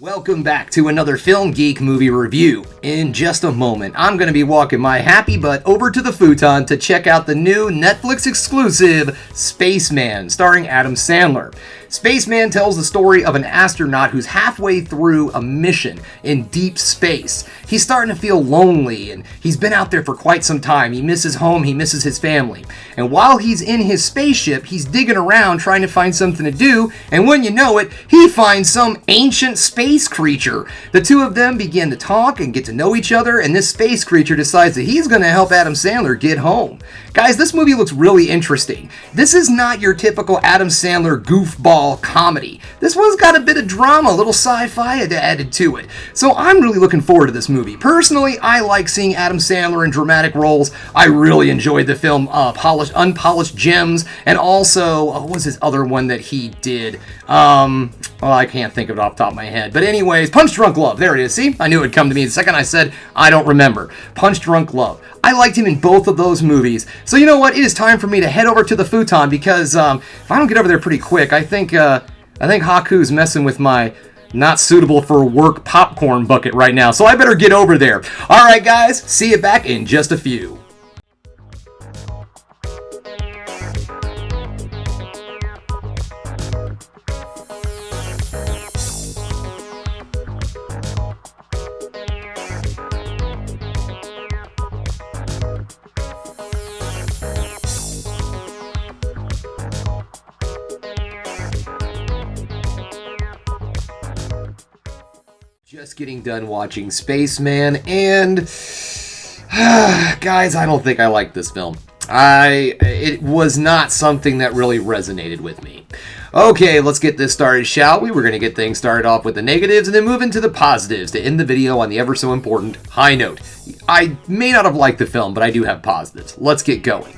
Welcome back to another Film Geek movie review. In just a moment, I'm going to be walking my happy butt over to the futon to check out the new Netflix exclusive Spaceman, starring Adam Sandler. Spaceman tells the story of an astronaut who's halfway through a mission in deep space. He's starting to feel lonely, and he's been out there for quite some time. He misses home, he misses his family. And while he's in his spaceship, he's digging around trying to find something to do, and when you know it, he finds some ancient space creature. The two of them begin to talk and get to know each other, and this space creature decides that he's going to help Adam Sandler get home. Guys, this movie looks really interesting. This is not your typical Adam Sandler goofball comedy. This one's got a bit of drama, a little sci-fi added to it. So I'm really looking forward to this movie. Personally, I like seeing Adam Sandler in dramatic roles. I really enjoyed the film Unpolished Gems, and also, what was his other one that he did? I can't think of it off the top of my head. But anyways, Punch Drunk Love. There it is. See? I knew it would come to me the second I said, I don't remember. Punch Drunk Love. I liked him in both of those movies. So you know what? It is time for me to head over to the futon because if I don't get over there pretty quick, I think Haku's messing with my not suitable for work popcorn bucket right now. So I better get over there. All right, guys. See you back in just a few. Just getting done watching Spaceman, and guys, I don't think I like this film. It was not something that really resonated with me. Okay, let's get this started, shall we? We're going to get things started off with the negatives and then move into the positives to end the video on the ever so important high note. I may not have liked the film, but I do have positives. Let's get going.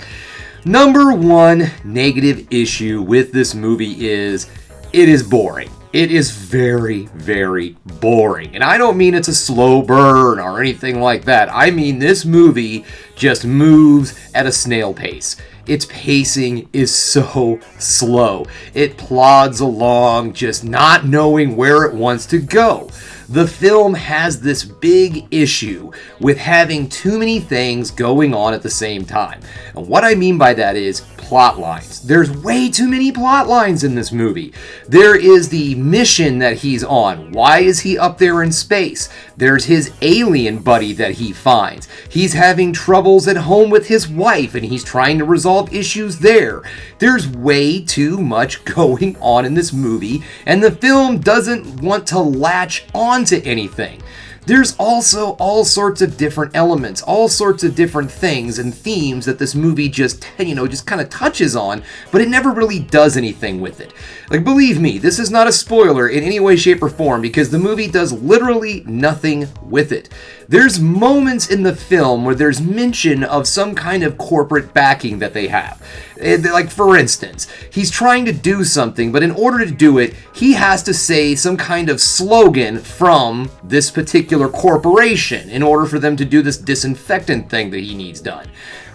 Number one negative issue with this movie is it is boring. It is very, very boring. And I don't mean it's a slow burn or anything like that. I mean this movie just moves at a snail pace. Its pacing is so slow. It plods along, just not knowing where it wants to go. The film has this big issue with having too many things going on at the same time. And what I mean by that is plot lines. There's way too many plot lines in this movie. There is the mission that he's on. Why is he up there in space? There's his alien buddy that he finds. He's having troubles at home with his wife and he's trying to resolve issues there. There's way too much going on in this movie, and the film doesn't want to latch onto anything. There's also all sorts of different elements, all sorts of different things and themes that this movie just kind of touches on, but it never really does anything with it. Like, believe me, this is not a spoiler in any way, shape, or form because the movie does literally nothing with it. There's moments in the film where there's mention of some kind of corporate backing that they have. Like, for instance, he's trying to do something, but in order to do it, he has to say some kind of slogan from this particular corporation in order for them to do this disinfectant thing that he needs done.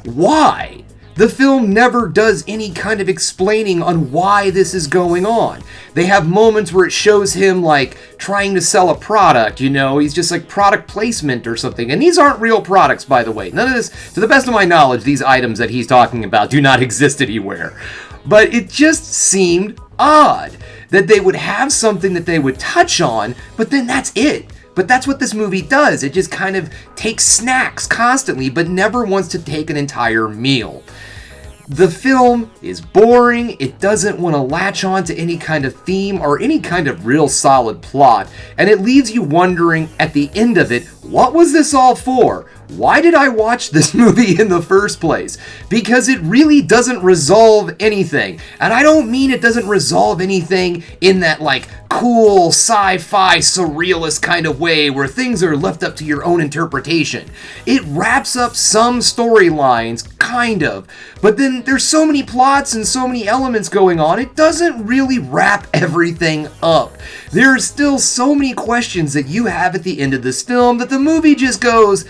Why? The film never does any kind of explaining on why this is going on. They have moments where it shows him like trying to sell a product, he's just like product placement or something. And these aren't real products, by the way. None of this, to the best of my knowledge, these items that he's talking about do not exist anywhere. But it just seemed odd that they would have something that they would touch on, but then that's it. But that's what this movie does. It just kind of takes snacks constantly, but never wants to take an entire meal. The film is boring, it doesn't want to latch on to any kind of theme or any kind of real solid plot, and it leaves you wondering at the end of it, what was this all for? Why did I watch this movie in the first place? Because it really doesn't resolve anything. And I don't mean it doesn't resolve anything in that like cool sci-fi surrealist kind of way where things are left up to your own interpretation. It wraps up some storylines, kind of, but then there's so many plots and so many elements going on, it doesn't really wrap everything up. There's still so many questions that you have at the end of this film that the movie just goes,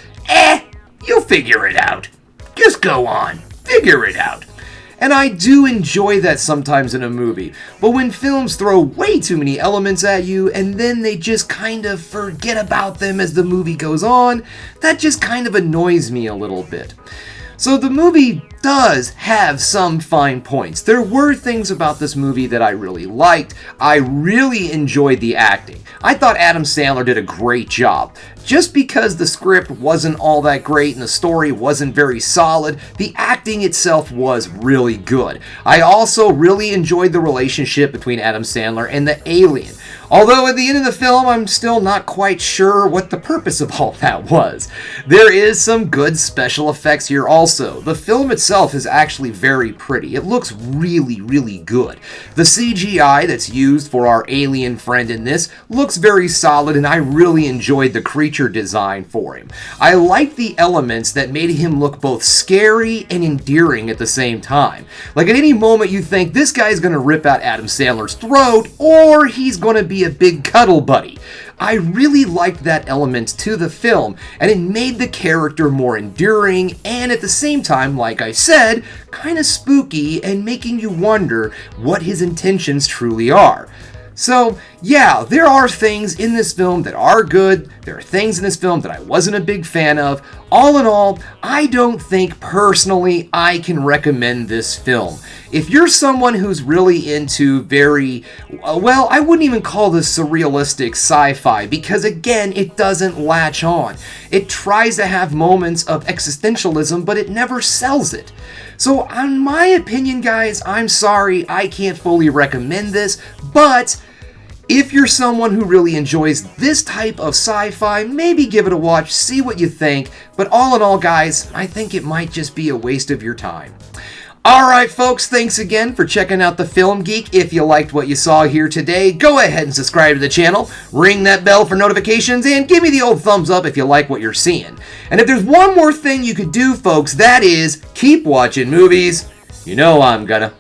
you'll figure it out. Just go on, figure it out. And I do enjoy that sometimes in a movie. But when films throw way too many elements at you and then they just kind of forget about them as the movie goes on, that just kind of annoys me a little bit. So the movie does have some fine points. There were things about this movie that I really liked. I really enjoyed the acting. I thought Adam Sandler did a great job. Just because the script wasn't all that great and the story wasn't very solid, the acting itself was really good. I also really enjoyed the relationship between Adam Sandler and the alien. Although at the end of the film, I'm still not quite sure what the purpose of all that was. There is some good special effects here also. The film itself is actually very pretty. It looks really, really good. The CGI that's used for our alien friend in this looks very solid, and I really enjoyed the creature design for him. I liked the elements that made him look both scary and endearing at the same time. Like at any moment you think this guy's going to rip out Adam Sandler's throat, or he's going to be a big cuddle buddy. I really liked that element to the film, and it made the character more enduring and at the same time, like I said, kind of spooky and making you wonder what his intentions truly are. So, yeah, there are things in this film that are good. There are things in this film that I wasn't a big fan of. All in all, I don't think personally I can recommend this film. If you're someone who's really into very, well, I wouldn't even call this surrealistic sci-fi because, again, it doesn't latch on. It tries to have moments of existentialism, but it never sells it. So, in my opinion, guys, I'm sorry I can't fully recommend this, but if you're someone who really enjoys this type of sci-fi, maybe give it a watch, see what you think. But all in all, guys, I think it might just be a waste of your time. Alright folks, thanks again for checking out the Film Geek. If you liked what you saw here today, go ahead and subscribe to the channel, ring that bell for notifications, and give me the old thumbs up if you like what you're seeing. And if there's one more thing you could do, folks, that is keep watching movies. You know I'm gonna.